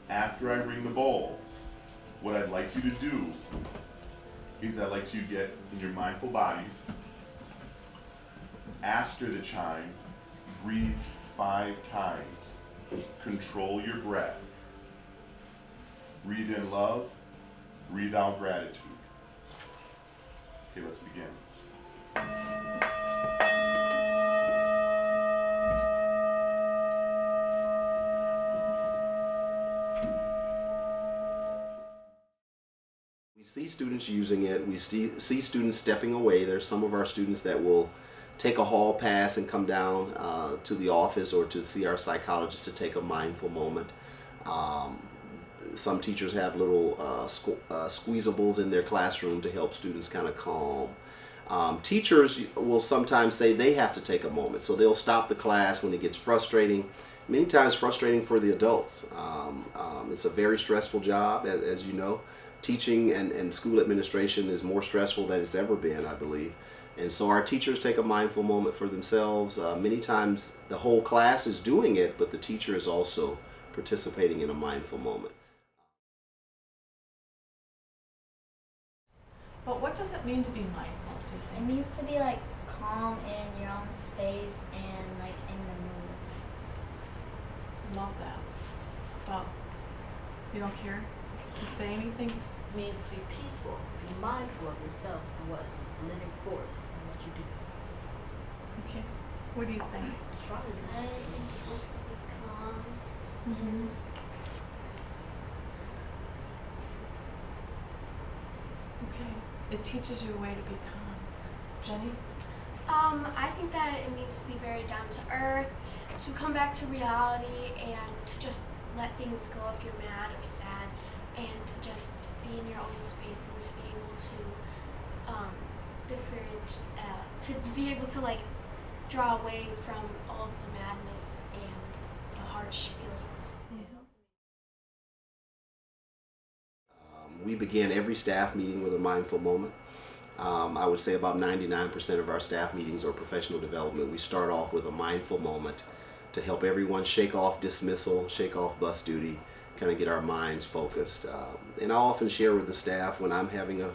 After I ring the bowl, what I'd like you to do is I'd like you to get in your mindful bodies. After the chime, breathe 5 times. Control your breath. Breathe in love, breathe out gratitude. Okay, let's begin. We see students using it, we see students stepping away. There's some of our students that will take a hall pass and come down to the office or to see our psychologist to take a mindful moment. Some teachers have little squeezables in their classroom to help students kind of calm. Teachers will sometimes say they have to take a moment, so they'll stop the class when it gets frustrating. Many times frustrating for the adults. It's a very stressful job, as you know. Teaching and school administration is more stressful than it's ever been, I believe. And so our teachers take a mindful moment for themselves. Many times the whole class is doing it, but the teacher is also participating in a mindful moment. But what does it mean to be mindful, do you It think? needs to be like calm in your own space and like in the mood. Love that. Well, you don't care to say anything? Means to be peaceful, be mindful of yourself and what living force and what you do. Okay. What do you think? Try to do I think just to be calm. Mm-hmm. Okay. It teaches you a way to be calm. Jenny? I think that it means to be very down to earth, to come back to reality, and to just let things go if you're mad or sad, and to just be in your own space and to be able to to be able to like draw away from all of the madness and the harsh feelings. We begin every staff meeting with a mindful moment. I would say about 99% of our staff meetings or professional development, we start off with a mindful moment to help everyone shake off dismissal, shake off bus duty, kind of get our minds focused. And I often share with the staff when I'm having a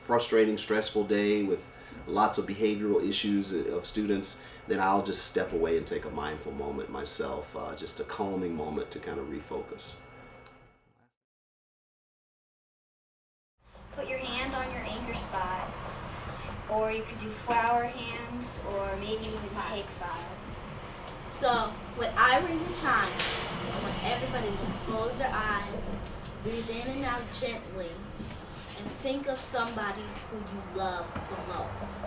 frustrating, stressful day with lots of behavioral issues of students, then I'll just step away and take a mindful moment myself, just a calming moment to kind of refocus. Put your hand on your anchor spot, or you could do flower hands, or maybe even take 5. So, when I ring the chime, I want everybody to close their eyes, breathe in and out gently, and think of somebody who you love the most.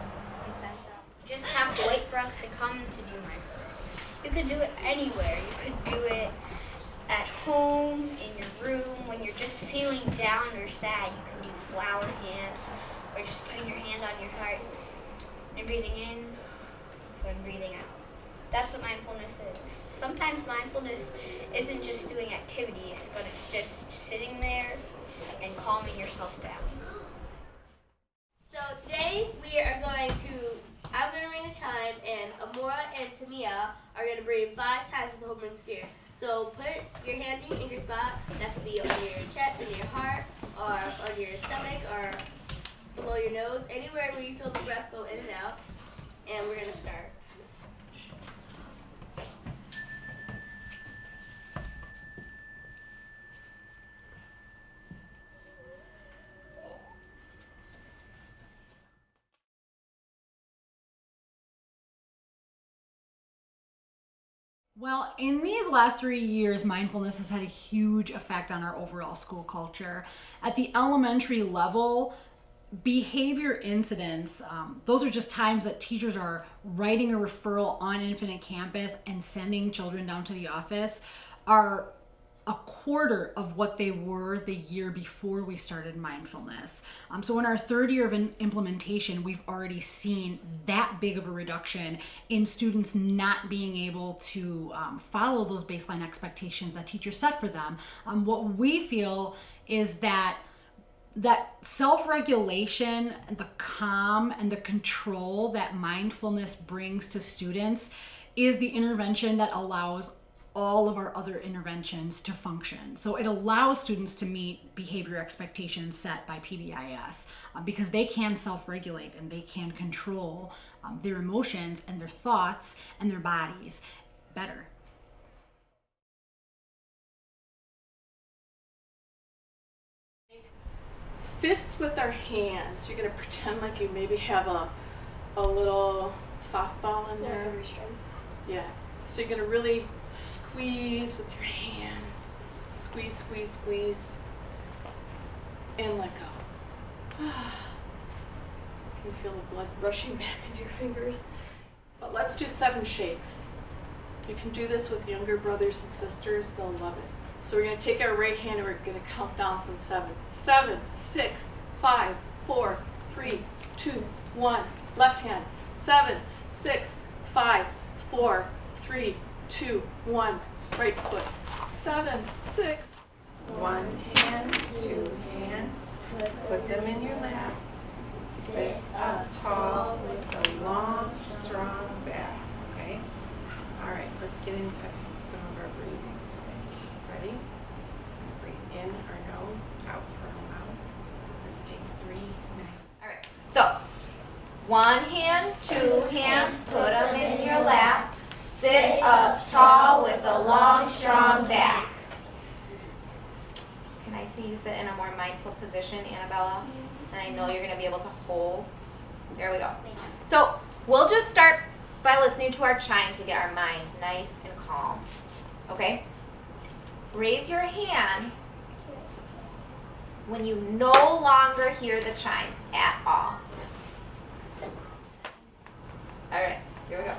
You just have to wait for us to come to do mindfulness. You could do it anywhere. You could do it at home, in your room, when you're just feeling down or sad. You can do flower hands, or just putting your hand on your heart and breathing in and breathing out. That's what mindfulness is. Sometimes mindfulness isn't just doing activities, but it's just sitting there and calming yourself down. So today I'm going to ring the chime, and Amora and Tamia are going to breathe 5 times with the whole ring sphere. So put your hands in your anchor spot. That could be on your chest, in your heart, or on your stomach, or below your nose, anywhere where you feel the breath go in and out. And we're going to start. Well, in these last 3 years, mindfulness has had a huge effect on our overall school culture. At the elementary level, behavior incidents, those are just times that teachers are writing a referral on Infinite Campus and sending children down to the office, are a quarter of what they were the year before we started mindfulness. So in our 3rd year of implementation, we've already seen that big of a reduction in students not being able to follow those baseline expectations that teachers set for them. What we feel is that self-regulation, the calm and the control that mindfulness brings to students is the intervention that allows all of our other interventions to function. So it allows students to meet behavior expectations set by PBIS because they can self-regulate and they can control their emotions and their thoughts and their bodies better. Fists with our hands. You're going to pretend like you maybe have a little softball in there. Yeah. So you're going to really squeeze with your hands. Squeeze, squeeze, squeeze. And let go. Can you feel the blood rushing back into your fingers? But let's do 7 shakes. You can do this with younger brothers and sisters. They'll love it. So we're going to take our right hand and we're going to count down from 7. 7, 6, 5, 4, 3, 2, 1. Left hand. 7, 6, 5, 4, 3, 2, 1. Right foot. 7, 6. 1 hand, 2 hands. Put them in your lap. Sit up tall with a long, strong back. Okay? All right, let's get in touch with some of our breathing today. Ready? Breathe in our nose, out through our mouth. Let's take 3 nice. All right. So, 1 hand, 2 hand, put them in your lap. Sit up tall with a long, strong back. Can I see you sit in a more mindful position, Annabella? And I know you're going to be able to hold. There we go. So, we'll just start by listening to our chime to get our mind nice and calm. Okay? Raise your hand when you no longer hear the chime at all. All right, here we go.